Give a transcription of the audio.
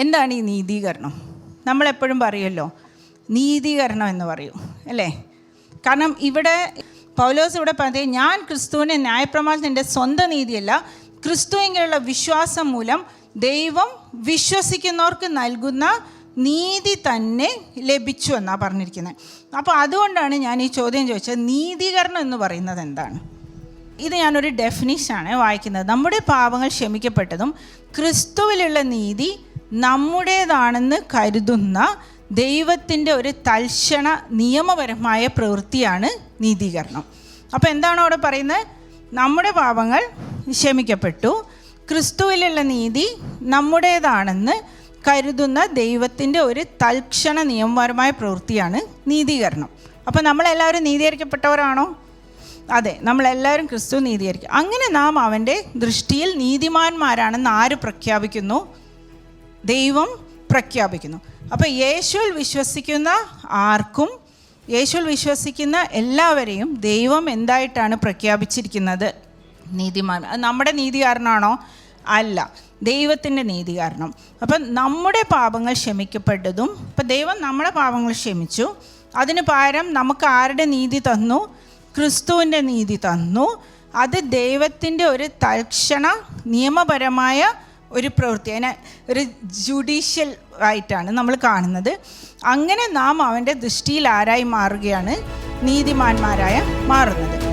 എന്താണ് ഈ നീതീകരണം? നമ്മളെപ്പോഴും പറയുമല്ലോ നീതീകരണം എന്ന് പറയും അല്ലേ? കാരണം ഇവിടെ പൗലോസ് ഇവിടെ പറഞ്ഞത്, ഞാൻ ക്രിസ്തുവിനെ ന്യായപ്രമാണത്തിൽ എൻ്റെ സ്വന്തം നീതിയല്ല, ക്രിസ്തുവിലുള്ള വിശ്വാസം മൂലം ദൈവം വിശ്വസിക്കുന്നവർക്ക് നൽകുന്ന നീതി തന്നെ ലഭിച്ചു എന്നാണ് പറഞ്ഞിരിക്കുന്നത്. അപ്പോൾ അതുകൊണ്ടാണ് ഞാൻ ഈ ചോദ്യം ചോദിച്ചത്, നീതീകരണം എന്ന് പറയുന്നത് എന്താണ്? ഇത് ഞാനൊരു ഡെഫിനിഷനാണ് വായിക്കുന്നത്. നമ്മുടെ പാപങ്ങൾ ക്ഷമിക്കപ്പെട്ടതും ക്രിസ്തുവിലുള്ള നീതി നമ്മുടേതാണെന്ന് കരുതുന്ന ദൈവത്തിൻ്റെ ഒരു തൽക്ഷണ നിയമപരമായ പ്രവൃത്തിയാണ് നീതീകരണം. അപ്പോൾ എന്താണ് അവിടെ പറയുന്നത്? നമ്മുടെ പാപങ്ങൾ ക്ഷമിക്കപ്പെട്ടു, ക്രിസ്തുവിലുള്ള നീതി നമ്മുടേതാണെന്ന് കരുതുന്ന ദൈവത്തിൻ്റെ ഒരു തൽക്ഷണ നിയമപരമായ പ്രവൃത്തിയാണ് നീതീകരണം. അപ്പോൾ നമ്മളെല്ലാവരും നീതീകരിക്കപ്പെട്ടവരാണോ? അതെ, നമ്മളെല്ലാവരും ക്രിസ്തു നീതീകരിക്കും. അങ്ങനെ നാം അവൻ്റെ ദൃഷ്ടിയിൽ നീതിമാന്മാരാണെന്ന് ആര് പ്രഖ്യാപിക്കുന്നു? ദൈവം പ്രഖ്യാപിക്കുന്നു. അപ്പോൾ യേശുവിൽ വിശ്വസിക്കുന്ന ആർക്കും, യേശുവിൽ വിശ്വസിക്കുന്ന എല്ലാവരെയും ദൈവം എന്തായിട്ടാണ് പ്രഖ്യാപിച്ചിരിക്കുന്നത്? നീതിമാൻ. അത് നമ്മുടെ നീതി കാരണമാണോ? അല്ല, ദൈവത്തിൻ്റെ നീതി കാരണം. അപ്പം നമ്മുടെ പാപങ്ങൾ ക്ഷമിക്കപ്പെട്ടതും, ഇപ്പം ദൈവം നമ്മുടെ പാപങ്ങൾ ക്ഷമിച്ചു, അതിന് പകരം നമുക്ക് ആരുടെ നീതി തന്നു? ക്രിസ്തുവിൻ്റെ നീതി തന്നു. അത് ദൈവത്തിൻ്റെ ഒരു തൽക്ഷണ നിയമപരമായ ഒരു പ്രവൃത്തി, അതിനെ ഒരു ജുഡീഷ്യൽ ആയിട്ടാണ് നമ്മൾ കാണുന്നത്. അങ്ങനെ നാം അവൻ്റെ ദൃഷ്ടിയിൽ ആരായി മാറുകയാണ്? നീതിമാന്മാരായി മാറുന്നത്.